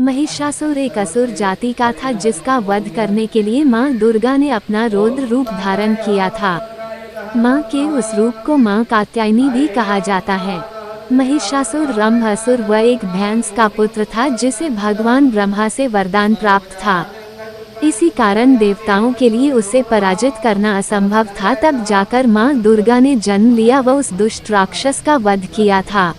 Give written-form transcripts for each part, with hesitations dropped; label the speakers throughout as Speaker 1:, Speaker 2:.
Speaker 1: महिषासुर एक असुर जाति का था जिसका वध करने के लिए माँ दुर्गा ने अपना रौद्र रूप धारण किया था। माँ के उस रूप को माँ कात्यायनी भी कहा जाता है। महिषासुर रंभ असुर व एक भैंस का पुत्र था जिसे भगवान ब्रह्मा से वरदान प्राप्त था। इसी कारण देवताओं के लिए उसे पराजित करना असंभव था। तब जाकर माँ दुर्गा ने जन्म लिया व उस दुष्ट राक्षस का वध किया था।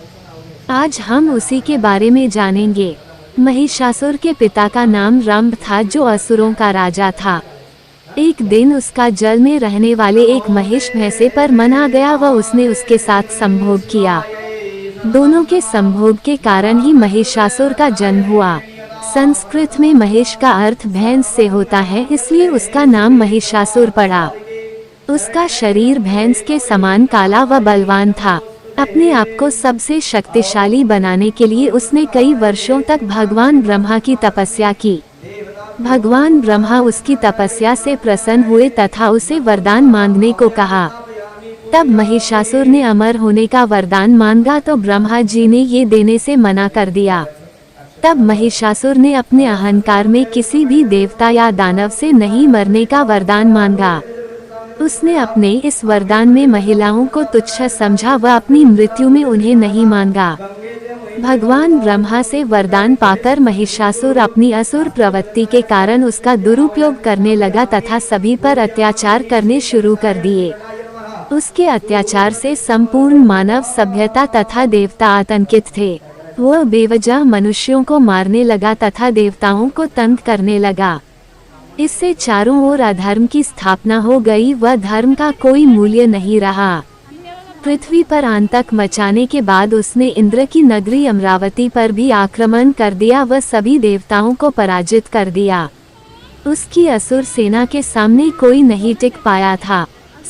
Speaker 1: आज हम उसी के बारे में जानेंगे। महिषासुर के पिता का नाम रंभ था जो असुरों का राजा था। एक दिन उसका जल में रहने वाले एक महिष भैंसे पर मन आ गया व उसने उसके साथ संभोग किया। दोनों के संभोग के कारण ही महिषासुर का जन्म हुआ। संस्कृत में महिष का अर्थ भैंस से होता है, इसलिए उसका नाम महिषासुर पड़ा। उसका शरीर भैंस के समान काला व बलवान था। अपने आप को सबसे शक्तिशाली बनाने के लिए उसने कई वर्षों तक भगवान ब्रह्मा की तपस्या की। भगवान ब्रह्मा उसकी तपस्या से प्रसन्न हुए तथा उसे वरदान मांगने को कहा। तब महिषासुर ने अमर होने का वरदान मांगा तो ब्रह्मा जी ने ये देने से मना कर दिया। तब महिषासुर ने अपने अहंकार में किसी भी देवता या दानव से नहीं मरने का वरदान मांगा। उसने अपने इस वरदान में महिलाओं को तुच्छ समझा व अपनी मृत्यु में उन्हें नहीं मांगा। भगवान ब्रह्मा से वरदान पाकर महिषासुर अपनी असुर प्रवृत्ति के कारण उसका दुरुपयोग करने लगा तथा सभी पर अत्याचार करने शुरू कर दिए। उसके अत्याचार से संपूर्ण मानव सभ्यता तथा देवता आतंकित थे। वह बेवजह मनुष्यों को मारने लगा तथा देवताओं को तंग करने लगा। इससे चारों ओर अधर्म की स्थापना हो गई व धर्म का कोई मूल्य नहीं रहा। पृथ्वी पर आतंक मचाने के बाद उसने इंद्र की नगरी अमरावती पर भी आक्रमण कर दिया व सभी देवताओं को पराजित कर दिया। उसकी असुर सेना के सामने कोई नहीं टिक पाया था।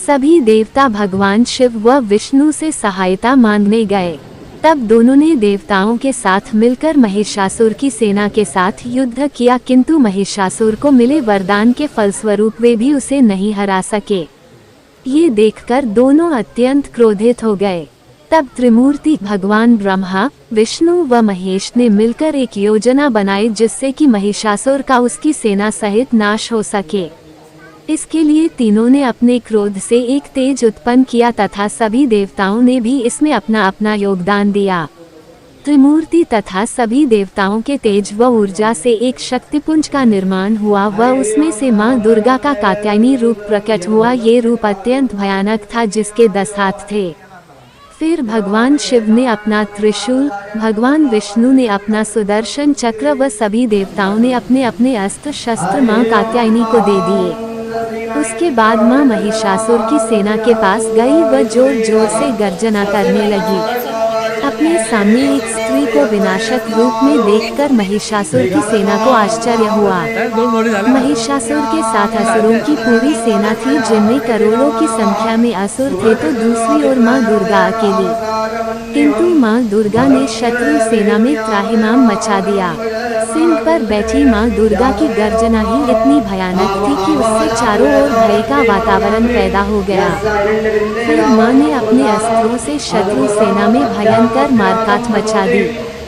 Speaker 1: सभी देवता भगवान शिव व विष्णु से सहायता मांगने गए। तब दोनों ने देवताओं के साथ मिलकर महिषासुर की सेना के साथ युद्ध किया, किंतु महिषासुर को मिले वरदान के फलस्वरूप वे भी उसे नहीं हरा सके। ये देखकर दोनों अत्यंत क्रोधित हो गए। तब त्रिमूर्ति भगवान ब्रह्मा, विष्णु व महेश ने मिलकर एक योजना बनाई जिससे कि महिषासुर का उसकी सेना सहित नाश हो सके। इसके लिए तीनों ने अपने क्रोध से एक तेज उत्पन्न किया तथा सभी देवताओं ने भी इसमें अपना अपना योगदान दिया। त्रिमूर्ति तथा सभी देवताओं के तेज व ऊर्जा से एक शक्तिपुंज का निर्माण हुआ व उसमें से माँ दुर्गा का कात्यायनी रूप प्रकट हुआ। ये रूप अत्यंत भयानक था जिसके 10 हाथ थे। फिर भगवान शिव ने अपना त्रिशूल, भगवान विष्णु ने अपना सुदर्शन चक्र व सभी देवताओं ने अपने अपने अस्त्र शस्त्र माँ कात्यायनी को दे दिए। उसके बाद माँ महिषासुर की सेना के पास गई व जोर जोर से गर्जना करने लगी। अपने सामने एक स्त्री को विनाशक रूप में देखकर महिषासुर की सेना को आश्चर्य हुआ। महिषासुर के साथ असुरों की पूरी सेना थी जिनमें करोड़ों की संख्या में असुर थे, तो दूसरी ओर माँ दुर्गा अकेली। किंतु माँ दुर्गा ने शत्रु सेना में त्राहिमाम मचा दिया। सिंह पर बैठी माँ दुर्गा की गर्जना ही इतनी भयानक थी कि उससे चारों ओर भय का वातावरण पैदा हो गया। फिर माँ ने अपने अस्त्रों से शत्रु सेना में भयंकर मारकाट मचा दी।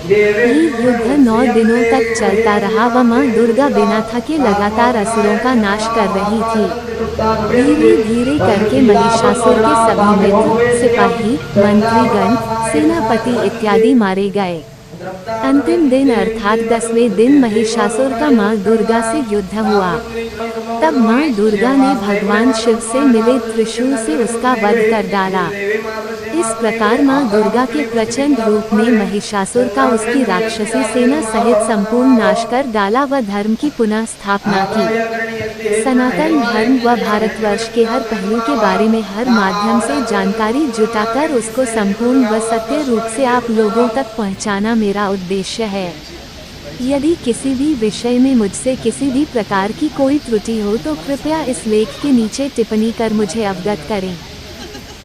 Speaker 1: ये युद्ध 9 दिनों तक चलता रहा व माँ दुर्गा बिना थके लगातार असुरों का नाश कर रही थी। धीरे धीरे करके महिषासुर के सभी मित्र, सिपाही, मंत्रीगण, सेनापति इत्यादि मारे गए। अंतिम दिन अर्थात 10वें दिन महिषासुर का माँ दुर्गा से युद्ध हुआ। तब माँ दुर्गा ने भगवान शिव से मिले त्रिशूल से उसका वध कर डाला। इस प्रकार माँ दुर्गा के प्रचंड रूप ने महिषासुर का उसकी राक्षसी सेना सहित संपूर्ण नाश कर डाला व धर्म की पुनः स्थापना की। सनातन धर्म व भारतवर्ष के हर पहलू के बारे में हर माध्यम से जानकारी जुटाकर उसको संपूर्ण व सत्य रूप से आप लोगों तक पहुंचाना मेरा उद्देश्य है। यदि किसी भी विषय में मुझसे किसी भी प्रकार की कोई त्रुटि हो तो कृपया इस लेख के नीचे टिप्पणी कर मुझे अवगत करें।